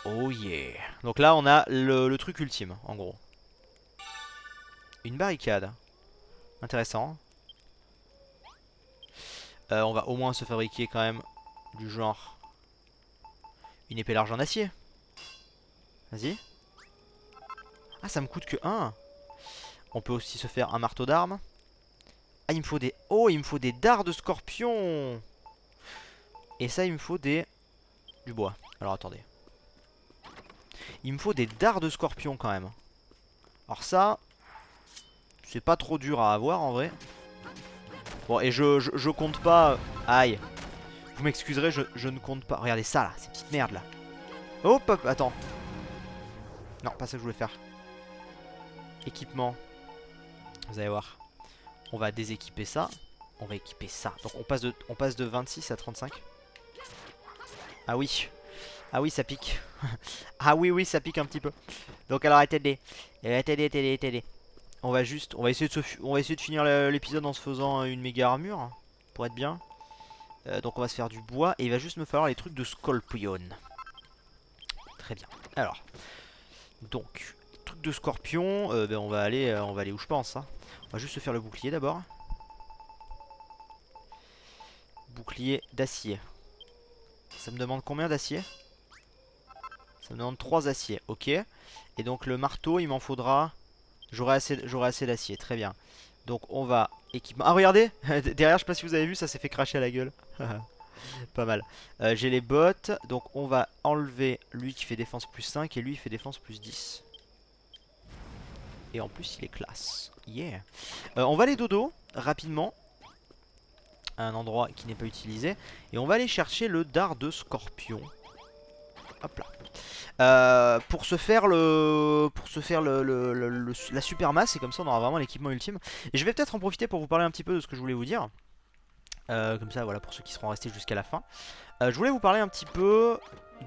Oh yeah. Donc là on a le truc ultime en gros. Une barricade. Intéressant. On va au moins se fabriquer quand même du genre une épée large en acier. Vas-y. Ah, ça me coûte que 1. On peut aussi se faire un marteau d'armes. Ah, il me faut des... Oh, il me faut des dards de scorpion. Et ça, il me faut du bois. Alors, attendez. Il me faut des dards de scorpion quand même. Alors ça, c'est pas trop dur à avoir en vrai. Bon, et je compte pas... Aïe. Vous m'excuserez, je ne compte pas. Regardez ça là, ces petites merdes là. Hop, hop, attends. Non, pas ça que je voulais faire. équipement. Vous allez voir. On va déséquiper ça. On va équiper ça. Donc on passe de 26 à 35. Ah oui. Ah oui, ça pique. Ah oui, ça pique un petit peu. Donc alors attendez. Attendez. On va essayer de finir l'épisode en se faisant une méga armure. Pour être bien. Donc on va se faire du bois. Et il va juste me falloir les trucs de Scorpion. Très bien. Alors. Donc, trucs de scorpion. Ben on va aller où je pense. Hein. On va juste se faire le bouclier d'abord. Bouclier d'acier. Ça me demande combien d'acier? Ça me demande 3 aciers, ok. Et donc le marteau, il m'en faudra... J'aurai assez d'acier, très bien. Donc on va équipement... Ah regardez derrière, je sais pas si vous avez vu, ça s'est fait cracher à la gueule. Pas mal. J'ai les bottes, donc on va enlever lui qui fait défense plus 5 et lui il fait défense plus 10. Et en plus il est classe. Yeah. On va aller dodo, rapidement. À un endroit qui n'est pas utilisé. Et on va aller chercher le dard de scorpion. Hop là. Pour se faire la super masse. Et comme ça on aura vraiment l'équipement ultime. Et je vais peut-être en profiter pour vous parler un petit peu de ce que je voulais vous dire. Comme ça voilà pour ceux qui seront restés jusqu'à la fin. Je voulais vous parler un petit peu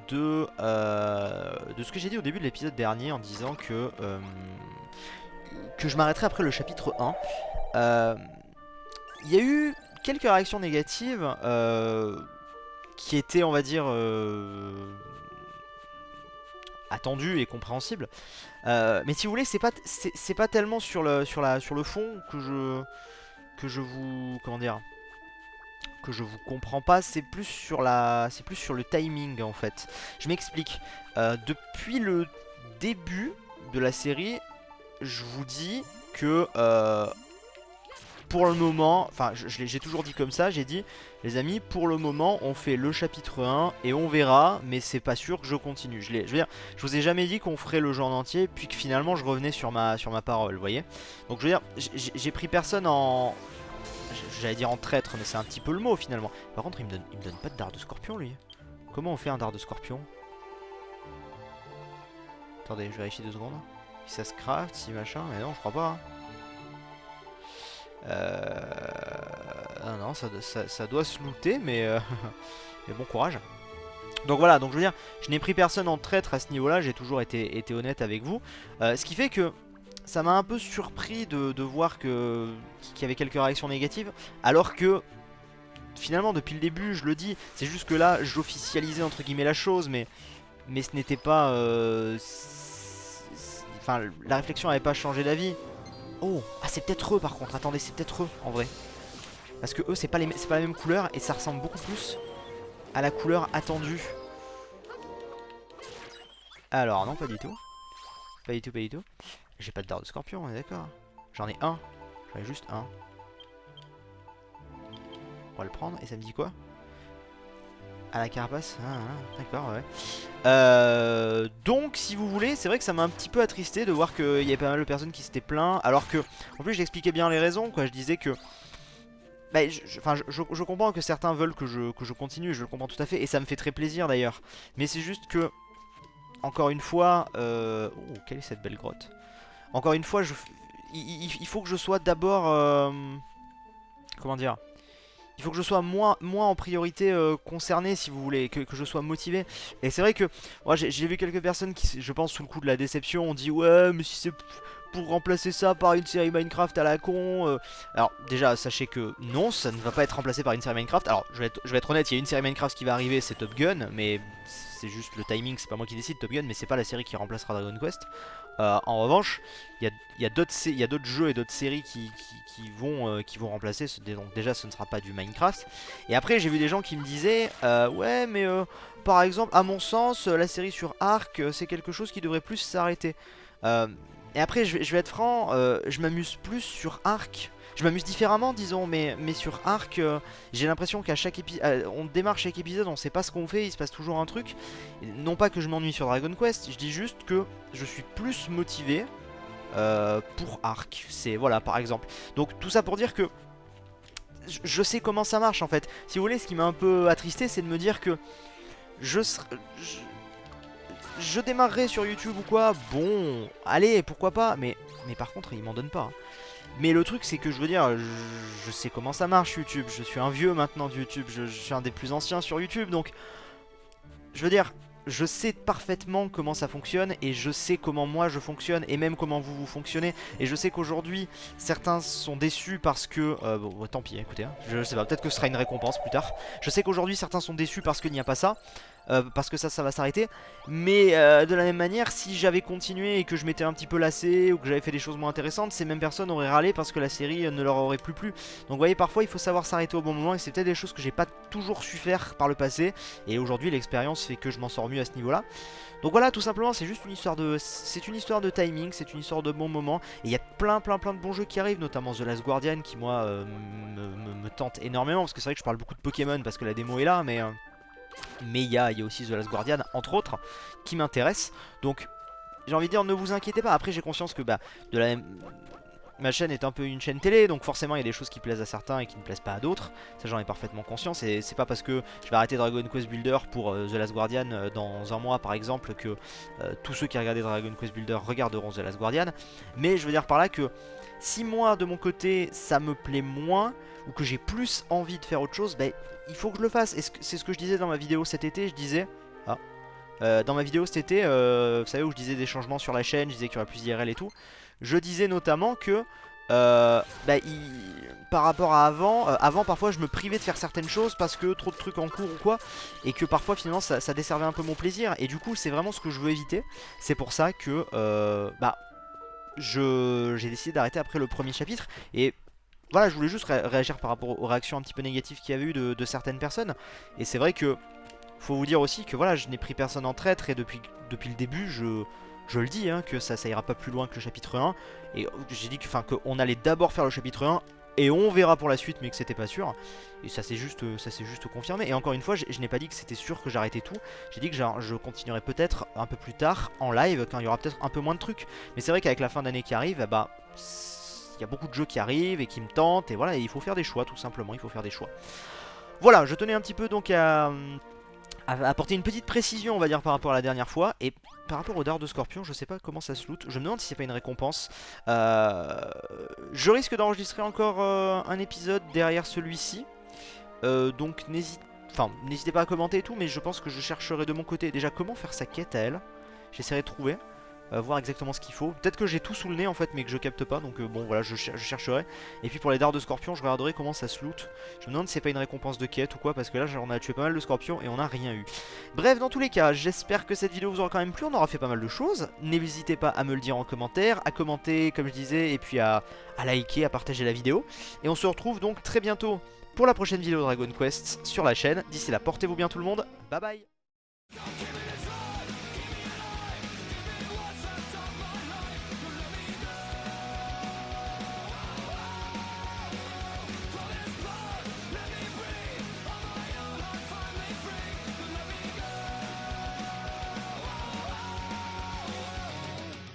de ce que j'ai dit au début de l'épisode dernier. En disant que je m'arrêterai après le chapitre 1. Il y a eu quelques réactions négatives qui étaient, on va dire, attendues et compréhensibles. Mais si vous voulez, c'est pas tellement sur le fond que je vous, comment dire, que je vous comprends pas. C'est plus sur le timing en fait. Je m'explique. Depuis le début de la série, je vous dis que pour le moment, enfin j'ai toujours dit comme ça, j'ai dit les amis, pour le moment on fait le chapitre 1 et on verra, mais c'est pas sûr que je continue. Je veux dire, je vous ai jamais dit qu'on ferait le jeu en entier, puis que finalement je revenais sur ma parole, vous voyez. Donc je veux dire, j'ai pris personne en... J'allais dire en traître, mais c'est un petit peu le mot finalement. Par contre il me donne pas de dard de scorpion lui. Comment on fait un dard de scorpion? Attendez, je vérifie 2 secondes. Si ça se craft, si machin, mais non je crois pas hein. Non, ça doit se looter, mais bon courage. Donc voilà, donc je veux dire, je n'ai pris personne en traître à ce niveau-là, j'ai toujours été honnête avec vous. Ce qui fait que ça m'a un peu surpris de voir qu'il y avait quelques réactions négatives, alors que finalement depuis le début, je le dis, c'est juste que là, j'officialisais entre guillemets la chose, mais ce n'était pas... Enfin, la réflexion n'avait pas changé d'avis. Oh, ah c'est peut-être eux par contre, attendez, c'est peut-être eux en vrai. Parce que eux c'est pas la même couleur et ça ressemble beaucoup plus à la couleur attendue. Alors non, pas du tout. Pas du tout. J'ai pas de dard de scorpion, on est d'accord. J'en ai un. J'en ai juste un. On va le prendre et ça me dit quoi? À la carapace, d'accord, ouais. Donc, si vous voulez, c'est vrai que ça m'a un petit peu attristé de voir qu'il y avait pas mal de personnes qui s'étaient plaints. Alors que, en plus, j'expliquais bien les raisons, quoi. Je disais que... Bah, je comprends que certains veulent que je continue, je le comprends tout à fait. Et ça me fait très plaisir, d'ailleurs. Mais c'est juste que, encore une fois... Oh, quelle est cette belle grotte? Encore une fois, il faut que je sois d'abord... Comment dire? Il faut que je sois moins en priorité concerné, si vous voulez, que je sois motivé. Et c'est vrai que moi j'ai vu quelques personnes qui, je pense, sous le coup de la déception, ont dit ouais, mais si c'est pour remplacer ça par une série Minecraft à la con. Alors déjà, sachez que non, ça ne va pas être remplacé par une série Minecraft. Alors je vais être honnête, il y a une série Minecraft qui va arriver, c'est Top Gun, mais c'est juste le timing, c'est pas moi qui décide. Top Gun, mais c'est pas la série qui remplacera Dragon Quest. En revanche, il y a d'autres jeux et d'autres séries qui vont remplacer. Donc déjà, ce ne sera pas du Minecraft. Et après, j'ai vu des gens qui me disaient ouais, mais par exemple, à mon sens, la série sur Ark, c'est quelque chose qui devrait plus s'arrêter. Et après, je vais être franc, je m'amuse plus sur Ark. Je m'amuse différemment, disons, mais sur Ark, j'ai l'impression qu'à chaque épisode, on démarre chaque épisode, on sait pas ce qu'on fait, il se passe toujours un truc. Non pas que je m'ennuie sur Dragon Quest, je dis juste que je suis plus motivé pour Ark. C'est voilà, par exemple. Donc tout ça pour dire que je sais comment ça marche en fait. Si vous voulez, ce qui m'a un peu attristé, c'est de me dire que je démarrerai sur YouTube ou quoi, bon, allez, pourquoi pas, mais par contre, il m'en donne pas. Hein. Mais le truc, c'est que je veux dire, je sais comment ça marche YouTube, je suis un vieux maintenant de YouTube, je suis un des plus anciens sur YouTube, donc je veux dire, je sais parfaitement comment ça fonctionne et je sais comment moi je fonctionne et même comment vous fonctionnez. Et je sais qu'aujourd'hui, certains sont déçus parce que... bon, tant pis, écoutez, hein, je sais pas, peut-être que ce sera une récompense plus tard. Je sais qu'aujourd'hui, certains sont déçus parce qu'il n'y a pas ça. Parce que ça va s'arrêter. Mais de la même manière, si j'avais continué et que je m'étais un petit peu lassé ou que j'avais fait des choses moins intéressantes, ces mêmes personnes auraient râlé parce que la série ne leur aurait plus plu. Donc vous voyez, parfois il faut savoir s'arrêter au bon moment et c'est peut-être des choses que j'ai pas toujours su faire par le passé. Et aujourd'hui l'expérience fait que je m'en sors mieux à ce niveau là. Donc voilà, tout simplement, c'est juste une histoire de... C'est une histoire de timing, c'est une histoire de bon moment. Et il y a plein de bons jeux qui arrivent, notamment The Last Guardian qui moi me tente énormément. Parce que c'est vrai que je parle beaucoup de Pokémon parce que la démo est là, mais il y a aussi The Last Guardian, entre autres, qui m'intéresse. Donc, j'ai envie de dire, ne vous inquiétez pas. Après, j'ai conscience que ma chaîne est un peu une chaîne télé, donc forcément, il y a des choses qui plaisent à certains et qui ne plaisent pas à d'autres. Ça, j'en ai parfaitement conscience. Et c'est pas parce que je vais arrêter Dragon Quest Builder pour The Last Guardian dans un mois, par exemple, que tous ceux qui regardaient Dragon Quest Builder regarderont The Last Guardian. Mais je veux dire par là que si moi, de mon côté, ça me plaît moins, ou que j'ai plus envie de faire autre chose, ben, il faut que je le fasse. Et c'est ce que je disais dans ma vidéo cet été, je disais... dans ma vidéo cet été, vous savez, où je disais des changements sur la chaîne, je disais qu'il y aurait plus d'IRL et tout. Je disais notamment que par rapport à avant parfois je me privais de faire certaines choses parce que trop de trucs en cours ou quoi. Et que parfois finalement ça desservait un peu mon plaisir. Et du coup c'est vraiment ce que je veux éviter. C'est pour ça que j'ai décidé d'arrêter après le premier chapitre. Et voilà, je voulais juste réagir par rapport aux réactions un petit peu négatives qu'il y avait eu de certaines personnes. Et c'est vrai que faut vous dire aussi que voilà, je n'ai pris personne en traître. Et depuis le début je le dis, hein, que ça ira pas plus loin que le chapitre 1. Et j'ai dit qu'on allait d'abord faire le chapitre 1 et on verra pour la suite, mais que c'était pas sûr. Et ça s'est juste confirmé. Et encore une fois, je n'ai pas dit que c'était sûr que j'arrêtais tout. J'ai dit que je continuerai peut-être un peu plus tard en live, quand il y aura peut-être un peu moins de trucs. Mais c'est vrai qu'avec la fin d'année qui arrive, il y a beaucoup de jeux qui arrivent et qui me tentent. Et voilà, et il faut faire des choix, tout simplement, il faut faire des choix. Voilà, je tenais un petit peu donc à apporter une petite précision, on va dire, par rapport à la dernière fois. Et par rapport au dard de scorpion, je sais pas comment ça se loot. Je me demande si c'est pas une récompense. Je risque d'enregistrer encore un épisode derrière celui-ci. Donc n'hésitez pas à commenter et tout. Mais je pense que je chercherai de mon côté déjà comment faire sa quête à elle. J'essaierai de trouver. Voir exactement ce qu'il faut. Peut-être que j'ai tout sous le nez en fait, mais que je capte pas. Donc bon voilà, je chercherai. Et puis pour les dards de scorpion, je regarderai comment ça se loot. Je me demande si c'est pas une récompense de quête ou quoi, parce que là on a tué pas mal de scorpions et on a rien eu. Bref, dans tous les cas, j'espère que cette vidéo vous aura quand même plu. On aura fait pas mal de choses. N'hésitez pas à me le dire en commentaire, à commenter comme je disais, et puis à liker, à partager la vidéo. Et on se retrouve donc très bientôt pour la prochaine vidéo Dragon Quest sur la chaîne. D'ici là, portez-vous bien tout le monde. Bye bye.